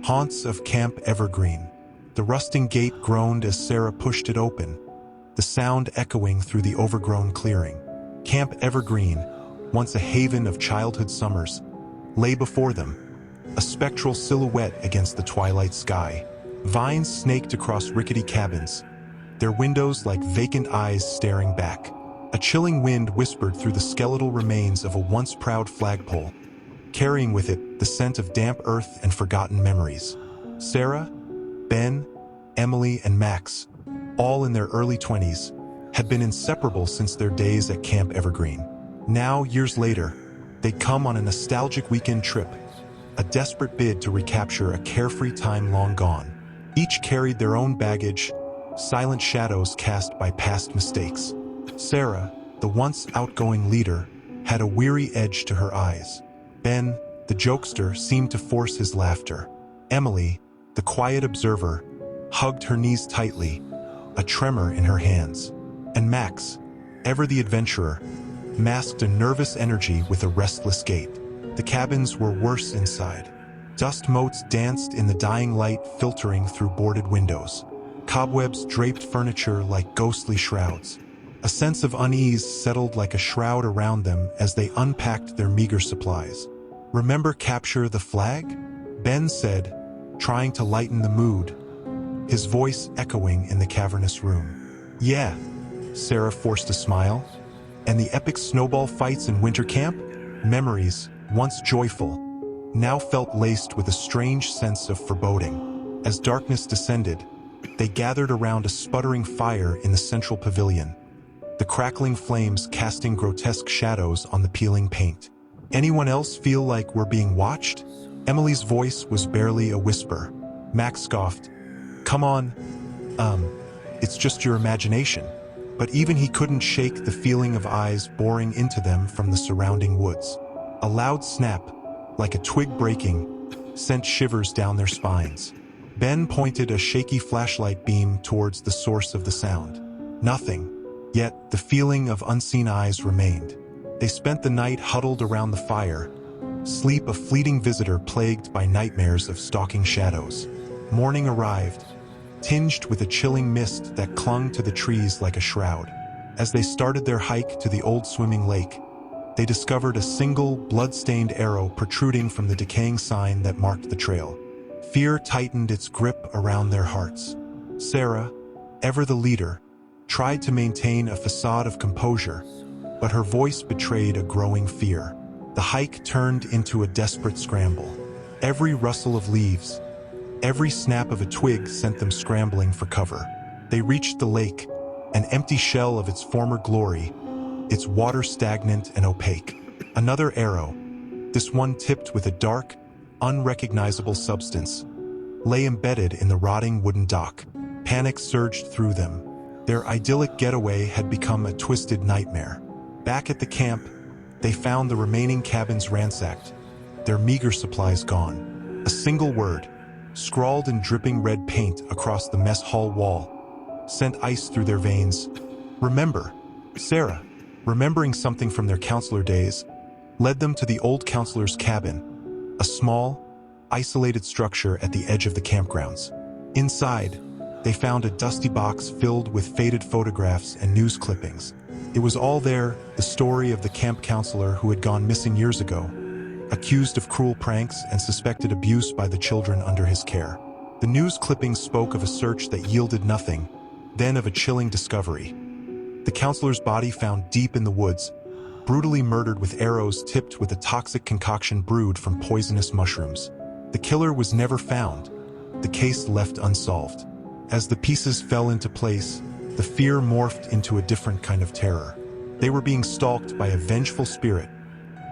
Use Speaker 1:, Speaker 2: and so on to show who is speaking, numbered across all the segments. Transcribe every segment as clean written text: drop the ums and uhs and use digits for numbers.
Speaker 1: Haunts of Camp Evergreen. The rusting gate groaned as Sarah pushed it open, the sound echoing through the overgrown clearing. Camp Evergreen, once a haven of childhood summers, lay before them, a spectral silhouette against the twilight sky. Vines snaked across rickety cabins, their windows like vacant eyes staring back. A chilling wind whispered through the skeletal remains of a once proud flagpole, carrying with it the scent of damp earth and forgotten memories. Sarah, Ben, Emily, and Max, all in their early 20s, had been inseparable since their days at Camp Evergreen. Now, years later, they'd come on a nostalgic weekend trip, a desperate bid to recapture a carefree time long gone. Each carried their own baggage, silent shadows cast by past mistakes. Sarah, the once outgoing leader, had a weary edge to her eyes. Ben, the jokester, seemed to force his laughter. Emily, the quiet observer, hugged her knees tightly, a tremor in her hands. And Max, ever the adventurer, masked a nervous energy with a restless gait. The cabins were worse inside. Dust motes danced in the dying light filtering through boarded windows. Cobwebs draped furniture like ghostly shrouds. A sense of unease settled like a shroud around them as they unpacked their meager supplies. "Remember capture the flag?" Ben said, trying to lighten the mood, his voice echoing in the cavernous room. "Yeah," Sarah forced a smile. "And the epic snowball fights in winter camp?" Memories, once joyful, now felt laced with a strange sense of foreboding. As darkness descended, they gathered around a sputtering fire in the central pavilion, the crackling flames casting grotesque shadows on the peeling paint. "Anyone else feel like we're being watched?" Emily's voice was barely a whisper. Max scoffed, "Come on, it's just your imagination." But even he couldn't shake the feeling of eyes boring into them from the surrounding woods. A loud snap, like a twig breaking, sent shivers down their spines. Ben pointed a shaky flashlight beam towards the source of the sound. Nothing, yet the feeling of unseen eyes remained. They spent the night huddled around the fire, sleep a fleeting visitor plagued by nightmares of stalking shadows. Morning arrived, tinged with a chilling mist that clung to the trees like a shroud. As they started their hike to the old swimming lake, they discovered a single, blood-stained arrow protruding from the decaying sign that marked the trail. Fear tightened its grip around their hearts. Sarah, ever the leader, tried to maintain a facade of composure, but her voice betrayed a growing fear. The hike turned into a desperate scramble. Every rustle of leaves, every snap of a twig sent them scrambling for cover. They reached the lake, an empty shell of its former glory, its water stagnant and opaque. Another arrow, this one tipped with a dark, unrecognizable substance, lay embedded in the rotting wooden dock. Panic surged through them. Their idyllic getaway had become a twisted nightmare. Back at the camp, they found the remaining cabins ransacked, their meager supplies gone. A single word, scrawled in dripping red paint across the mess hall wall, sent ice through their veins. "Remember." Sarah, remembering something from their counselor days, led them to the old counselor's cabin, a small, isolated structure at the edge of the campgrounds. Inside, they found a dusty box filled with faded photographs and news clippings. It was all there, the story of the camp counselor who had gone missing years ago, accused of cruel pranks and suspected abuse by the children under his care. The news clippings spoke of a search that yielded nothing, then of a chilling discovery. The counselor's body found deep in the woods, brutally murdered with arrows tipped with a toxic concoction brewed from poisonous mushrooms. The killer was never found, the case left unsolved. As the pieces fell into place, the fear morphed into a different kind of terror. They were being stalked by a vengeful spirit,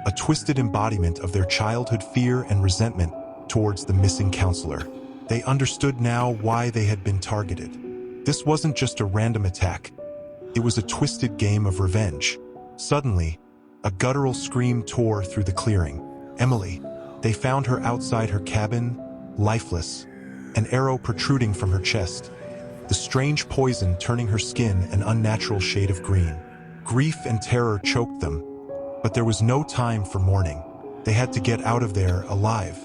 Speaker 1: a twisted embodiment of their childhood fear and resentment towards the missing counselor. They understood now why they had been targeted. This wasn't just a random attack. It was a twisted game of revenge. Suddenly, a guttural scream tore through the clearing. Emily. They found her outside her cabin, lifeless, an arrow protruding from her chest, the strange poison turning her skin an unnatural shade of green. Grief and terror choked them, but there was no time for mourning. They had to get out of there alive.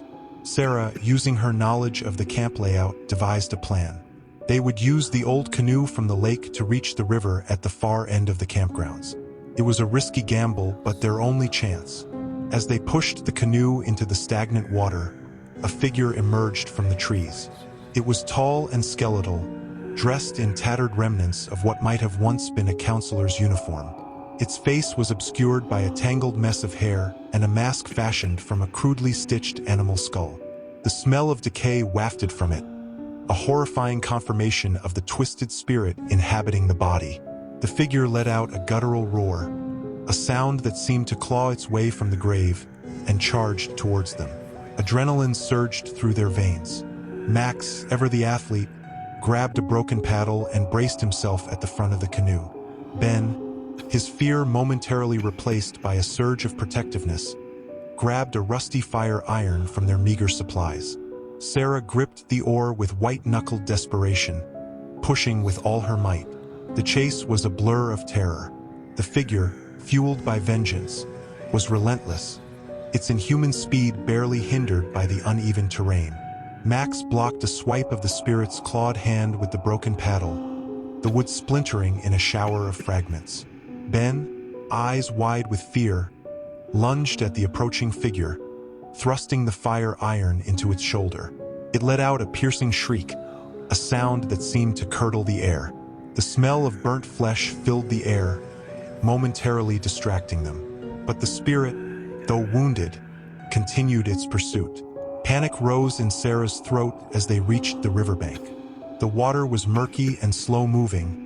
Speaker 1: Sarah, using her knowledge of the camp layout, devised a plan. They would use the old canoe from the lake to reach the river at the far end of the campgrounds. It was a risky gamble, but their only chance. As they pushed the canoe into the stagnant water, a figure emerged from the trees. It was tall and skeletal, dressed in tattered remnants of what might have once been a counselor's uniform. Its face was obscured by a tangled mess of hair and a mask fashioned from a crudely stitched animal skull. The smell of decay wafted from it, a horrifying confirmation of the twisted spirit inhabiting the body. The figure let out a guttural roar, a sound that seemed to claw its way from the grave, and charged towards them. Adrenaline surged through their veins. Max, ever the athlete, grabbed a broken paddle and braced himself at the front of the canoe. Ben, his fear momentarily replaced by a surge of protectiveness, grabbed a rusty fire iron from their meager supplies. Sarah gripped the oar with white-knuckled desperation, pushing with all her might. The chase was a blur of terror. The figure, fueled by vengeance, was relentless, its inhuman speed barely hindered by the uneven terrain. Max blocked a swipe of the spirit's clawed hand with the broken paddle, the wood splintering in a shower of fragments. Ben, eyes wide with fear, lunged at the approaching figure, thrusting the fire iron into its shoulder. It let out a piercing shriek, a sound that seemed to curdle the air. The smell of burnt flesh filled the air, momentarily distracting them. But the spirit, though wounded, continued its pursuit. Panic rose in Sarah's throat as they reached the riverbank. The water was murky and slow-moving,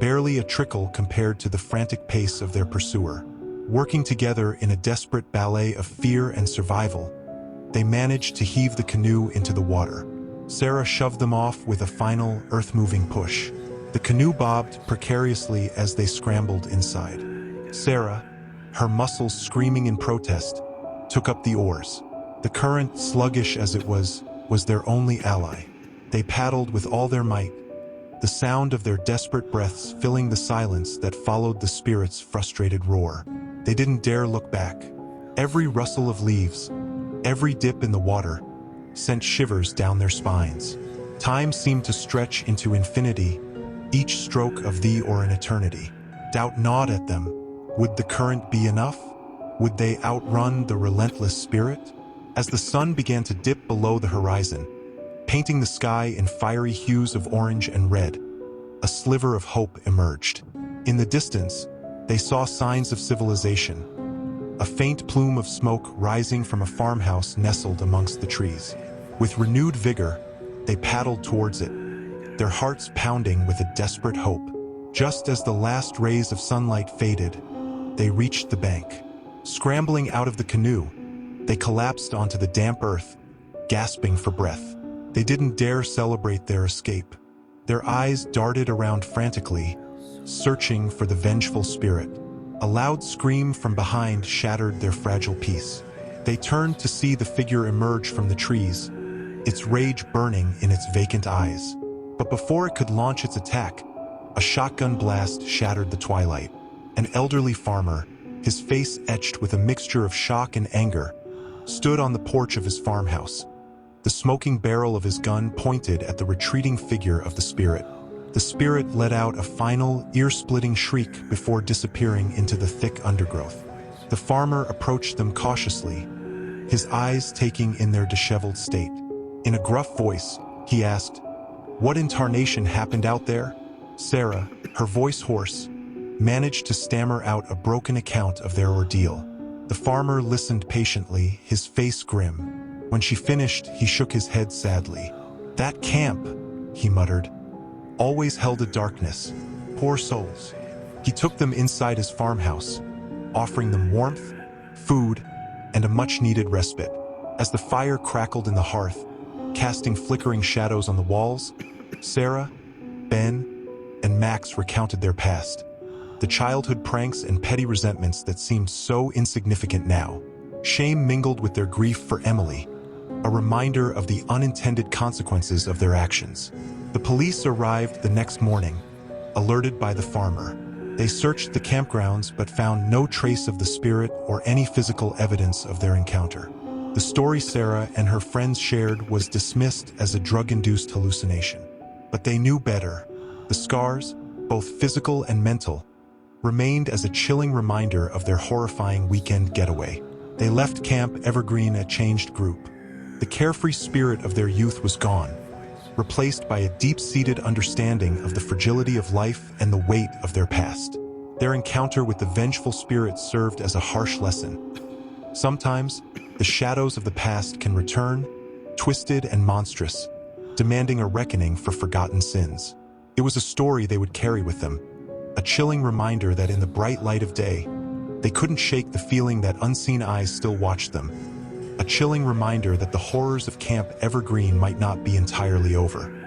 Speaker 1: barely a trickle compared to the frantic pace of their pursuer. Working together in a desperate ballet of fear and survival, they managed to heave the canoe into the water. Sarah shoved them off with a final, earth-moving push. The canoe bobbed precariously as they scrambled inside. Sarah, her muscles screaming in protest, took up the oars. The current, sluggish as it was their only ally. They paddled with all their might, the sound of their desperate breaths filling the silence that followed the spirit's frustrated roar. They didn't dare look back. Every rustle of leaves, every dip in the water, sent shivers down their spines. Time seemed to stretch into infinity, each stroke of thee or an eternity. Doubt gnawed at them. Would the current be enough? Would they outrun the relentless spirit? As the sun began to dip below the horizon, painting the sky in fiery hues of orange and red, a sliver of hope emerged. In the distance, they saw signs of civilization, a faint plume of smoke rising from a farmhouse nestled amongst the trees. With renewed vigor, they paddled towards it, their hearts pounding with a desperate hope. Just as the last rays of sunlight faded, they reached the bank. Scrambling out of the canoe, they collapsed onto the damp earth, gasping for breath. They didn't dare celebrate their escape. Their eyes darted around frantically, searching for the vengeful spirit. A loud scream from behind shattered their fragile peace. They turned to see the figure emerge from the trees, its rage burning in its vacant eyes. But before it could launch its attack, a shotgun blast shattered the twilight. An elderly farmer, his face etched with a mixture of shock and anger, stood on the porch of his farmhouse. The smoking barrel of his gun pointed at the retreating figure of the spirit. The spirit let out a final, ear-splitting shriek before disappearing into the thick undergrowth. The farmer approached them cautiously, his eyes taking in their disheveled state. In a gruff voice, he asked, "What in tarnation happened out there?" Sarah, her voice hoarse, managed to stammer out a broken account of their ordeal. The farmer listened patiently, his face grim. When she finished, he shook his head sadly. "That camp," he muttered, "always held a darkness. Poor souls." He took them inside his farmhouse, offering them warmth, food, and a much-needed respite. As the fire crackled in the hearth, casting flickering shadows on the walls, Sarah, Ben, and Max recounted their past. The childhood pranks and petty resentments that seemed so insignificant now. Shame mingled with their grief for Emily, a reminder of the unintended consequences of their actions. The police arrived the next morning, alerted by the farmer. They searched the campgrounds but found no trace of the spirit or any physical evidence of their encounter. The story Sarah and her friends shared was dismissed as a drug-induced hallucination. But they knew better. The scars, both physical and mental, remained as a chilling reminder of their horrifying weekend getaway. They left Camp Evergreen a changed group. The carefree spirit of their youth was gone, replaced by a deep-seated understanding of the fragility of life and the weight of their past. Their encounter with the vengeful spirit served as a harsh lesson. Sometimes, the shadows of the past can return, twisted and monstrous, demanding a reckoning for forgotten sins. It was a story they would carry with them, a chilling reminder that in the bright light of day, they couldn't shake the feeling that unseen eyes still watched them. A chilling reminder that the horrors of Camp Evergreen might not be entirely over.